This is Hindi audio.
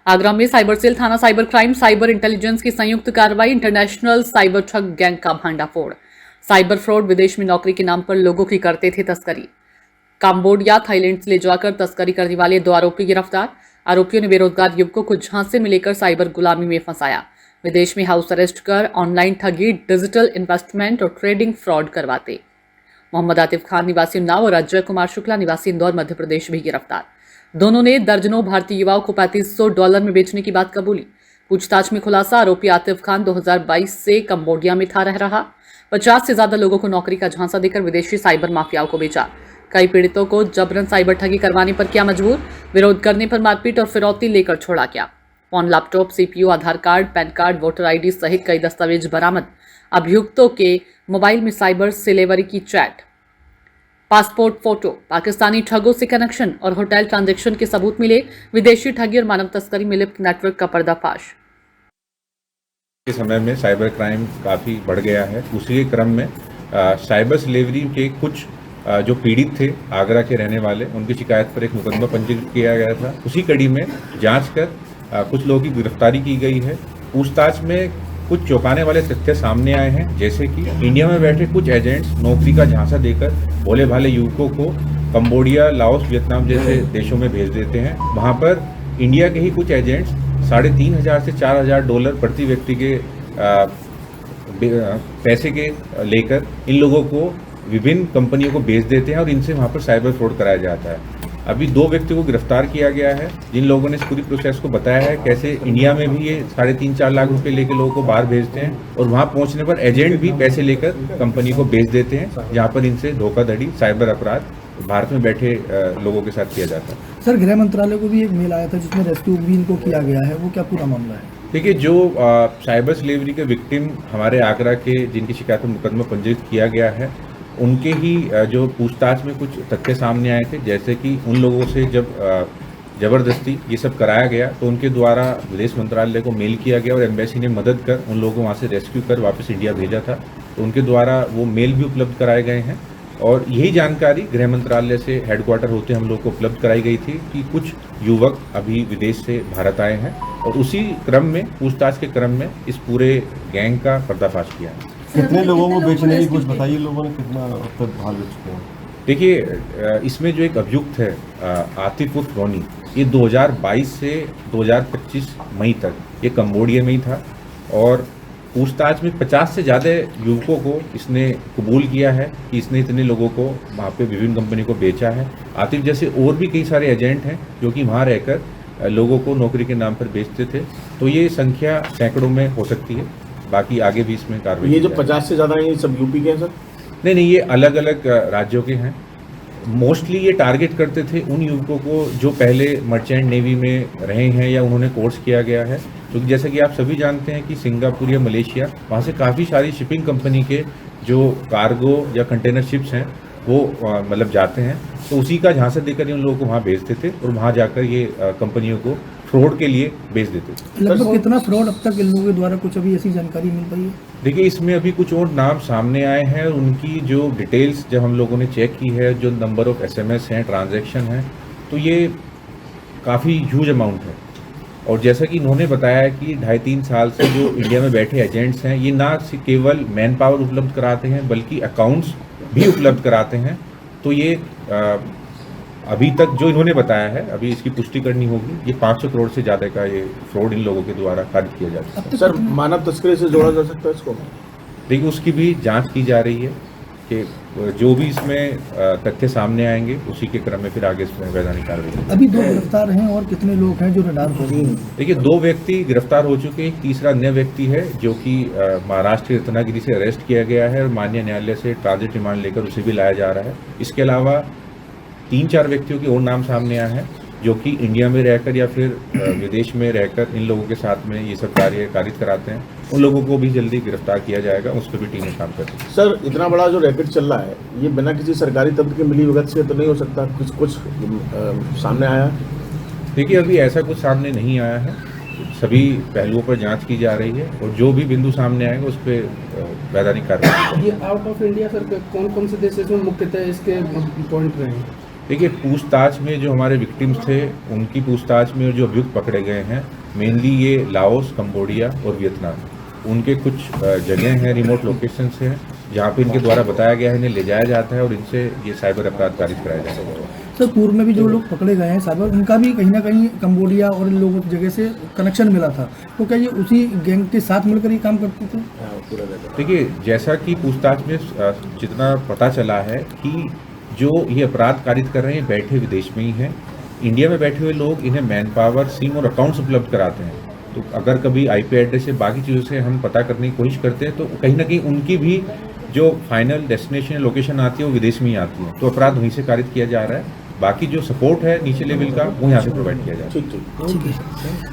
आगरा में साइबर सेल थाना साइबर क्राइम साइबर इंटेलिजेंस की संयुक्त कार्रवाई, इंटरनेशनल साइबर ठग गैंग का भांडाफोड़। साइबर फ्रॉड विदेश में नौकरी के नाम पर लोगों की करते थे तस्करी। काम्बोडिया, थाईलैंड से ले जाकर तस्करी करने वाले 2 आरोपी गिरफ्तार। आरोपियों ने बेरोजगार युवकों को झांसे में लेकर साइबर गुलामी में फंसाया। विदेश में हाउस अरेस्ट कर ऑनलाइन ठगी, डिजिटल इन्वेस्टमेंट और ट्रेडिंग फ्रॉड करवाते। मोहम्मद आतिफ खान निवासी उन्नाव और अजय कुमार शुक्ला निवासी इंदौर मध्य प्रदेश भी गिरफ्तार। दोनों ने दर्जनों भारतीय युवाओं को $3500 में बेचने की बात कबूली। पूछताछ में खुलासा, आरोपी आतिफ खान 2022 से कंबोडिया में था रह रहा। 50 से ज्यादा लोगों को नौकरी का झांसा देकर विदेशी साइबर माफियाओं को बेचा। कई पीड़ितों को जबरन साइबर ठगी करवाने पर किया मजबूर। विरोध करने पर मारपीट और फिरौती लेकर छोड़ा गया। Phone, laptop, CPU, Aadhaar card, PAN card, voter ID सहित कई दस्तावेज बरामद। अभियुक्तों के मोबाइल में साइबर सेलेवरी की चैट, पासपोर्ट फोटो, पाकिस्तानी ठगों से कनेक्शन और होटल ट्रांजैक्शन के सबूत मिले। विदेशी ठगी और मानव तस्करी में लिप्त नेटवर्क का पर्दाफाश। के समय में साइबर क्राइम काफ़ी बढ़ गया है। उसी क्रम में साइबर स्लेवरी के कुछ जो पीड़ित थे, आगरा के रहने वाले, उनकी शिकायत पर एक मुकदमा पंजीकृत किया गया था। उसी कड़ी में जांच कर कुछ लोगों की गिरफ्तारी की गई है। पूछताछ में कुछ चौंकाने वाले तथ्य सामने आए हैं, जैसे कि इंडिया में बैठे कुछ एजेंट्स नौकरी का झांसा देकर भोले भाले युवकों को कंबोडिया, लाओस, वियतनाम जैसे देशों में भेज देते हैं। वहां पर इंडिया के ही कुछ एजेंट्स $3500 से $4000 प्रति व्यक्ति के पैसे के लेकर इन लोगों को विभिन्न कंपनियों को बेच देते हैं और इनसे वहां पर साइबर फ्रॉड कराया जाता है। अभी 2 व्यक्तियों को गिरफ्तार किया गया है, जिन लोगों ने इस पूरी प्रोसेस को बताया है, कैसे इंडिया में भी ये 3.5-4 लाख रुपए लेकर लोगों को बाहर भेजते हैं और वहां पहुंचने पर एजेंट भी पैसे लेकर कंपनी को बेच देते हैं, जहां पर इनसे धोखाधड़ी, साइबर अपराध भारत में बैठे लोगों के साथ किया जाता है। सर, गृह मंत्रालय को भी एक मेल आया था जिसमें रेस्क्यू भी इनको किया गया है, वो क्या पूरा मामला है? देखिए, जो साइबर स्लेवरी के विक्टिम हमारे आगरा के, जिनकी शिकायत पर मुकदमा पंजीकृत किया गया है, उनके ही जो पूछताछ में कुछ तथ्य सामने आए थे, जैसे कि उन लोगों से जब ज़बरदस्ती ये सब कराया गया तो उनके द्वारा विदेश मंत्रालय को मेल किया गया और एम्बेसी ने मदद कर उन लोगों को वहाँ से रेस्क्यू कर वापस इंडिया भेजा था। तो उनके द्वारा वो मेल भी उपलब्ध कराए गए हैं और यही जानकारी गृह मंत्रालय से हेडक्वार्टर होते हम लोग को उपलब्ध कराई गई थी कि कुछ युवक अभी विदेश से भारत आए हैं और उसी क्रम में, पूछताछ के क्रम में इस पूरे गैंग का पर्दाफाश किया है। कितने लोगों को बेचने की कुछ बताइए, लोगों ने कितना अब तक भाग बेच चुके हैं? देखिए, इसमें जो एक अभियुक्त है आतिफ उर्फ रोनी, ये 2022 से 2025 मई तक ये कंबोडिया में ही था और पूछताछ में 50 से ज़्यादा युवकों को इसने कबूल किया है कि इसने इतने लोगों को वहाँ पे विभिन्न कंपनी को बेचा है। आतिफ जैसे और भी कई सारे एजेंट हैं जो कि वहाँ रहकर लोगों को नौकरी के नाम पर बेचते थे। तो ये संख्या सैकड़ों में हो सकती है, बाकी आगे भी इसमें कार्रवाई। ये जो 50 से ज़्यादा हैं, ये सब यूपी के हैं सर? नहीं, ये अलग अलग राज्यों के हैं। मोस्टली ये टारगेट करते थे उन युवकों को जो पहले मर्चेंट नेवी में रहे हैं या उन्होंने कोर्स किया गया है, क्योंकि जैसा कि आप सभी जानते हैं कि सिंगापुर या मलेशिया, वहाँ से काफ़ी सारी शिपिंग कंपनी के जो कार्गो या कंटेनर शिप्स हैं वो मतलब जाते हैं। तो उसी का झांसा देकर उन लोगों को वहाँ भेजते थे और वहाँ जाकर ये कंपनियों को फ्रॉड के लिए बेच देते थे। लगभग कितना फ्रॉड अब तक इन लोगों के द्वारा, कुछ अभी ऐसी जानकारी मिल पाई है? देखिए, इसमें अभी कुछ और नाम सामने आए हैं और उनकी जो डिटेल्स जब हम लोगों ने चेक की है, जो नंबर ऑफ SMS हैं, ट्रांजैक्शन हैं, तो ये काफ़ी ह्यूज अमाउंट है। और जैसा कि इन्होंने बताया कि 2.5-3 साल से जो इंडिया में बैठे एजेंट्स हैं, ये ना केवल मैन पावर उपलब्ध कराते हैं बल्कि अकाउंट्स भी उपलब्ध कराते हैं। तो ये अभी तक जो इन्होंने बताया है, अभी इसकी पुष्टि करनी होगी, ये 500 करोड़ से ज़्यादा का ये फ्रॉड इन लोगों के द्वारा कार्य किया जाता है। सर, मानव तस्करी से जोड़ा जा सकता है इसको? देखिए, उसकी भी जांच की जा रही है कि जो भी इसमें तथ्य सामने आएंगे उसी के क्रम में फिर आगे इसमें वैधानिक कार्रवाई। अभी 2 गिरफ्तार हैं और कितने लोग हैं जो रडार पर हैं? देखिए, 2 व्यक्ति गिरफ्तार हो चुके हैं, एक तीसरा अन्य व्यक्ति है जो कि महाराष्ट्र के रत्नागिरी से अरेस्ट किया गया है और माननीय न्यायालय से ट्रांजिट रिमांड लेकर उसे भी लाया जा रहा है। इसके अलावा 3-4 व्यक्तियों के और नाम सामने आए हैं जो कि इंडिया में रहकर या फिर विदेश में रहकर इन लोगों के साथ में ये सब कार्य कारित कराते हैं। उन लोगों को भी जल्दी गिरफ्तार किया जाएगा, उस पर भी टीमें काम कर रही हैं। सर, इतना बड़ा जो रैकेट चल रहा है, ये बिना किसी सरकारी तंत्र के मिलीभगत से तो नहीं हो सकता? कुछ सामने आया? देखिए, अभी ऐसा कुछ सामने नहीं आया है, सभी पहलुओं पर जांच की जा रही है और जो भी बिंदु सामने आएगा उस पर वैधानिक कार्रवाई। ये आउट ऑफ इंडिया सर कौन कौन से देश इसमें मुख्यतः इसके पॉइंट रहे हैं? देखिए, पूछताछ में जो हमारे विक्टिम्स थे, उनकी पूछताछ में जो अभियुक्त पकड़े गए हैं, मेनली ये लाओस, कंबोडिया और वियतनाम। उनके कुछ जगह हैं, रिमोट लोकेशंस हैं, जहाँ पे इनके द्वारा बताया गया है इन्हें ले जाया जाता है और इनसे ये साइबर अपराध कारित कराया जाता है। सर पूर्व में भी जो लोग पकड़े गए हैं साइबर, उनका भी कहीं ना कहीं कंबोडिया और इन लोगों की जगह से कनेक्शन मिला था, तो क्या ये उसी गैंग के साथ मिलकर ये काम करते थे? देखिए, जैसा कि पूछताछ में जितना पता चला है कि जो ये अपराध कारित कर रहे हैं बैठे विदेश में ही हैं। इंडिया में बैठे हुए लोग इन्हें मैन पावर, सिम और अकाउंट्स उपलब्ध कराते हैं। तो अगर कभी आईपी एड्रेस से बाकी चीज़ों से हम पता करने की कोशिश करते हैं तो कहीं ना कहीं उनकी भी जो फाइनल डेस्टिनेशन लोकेशन आती है वो विदेश में ही आती है, तो अपराध वहीं से कारित किया जा रहा है। बाकी जो सपोर्ट है नीचे लेवल का वो यहाँ से प्रोवाइड किया जा रहा है। ठीक।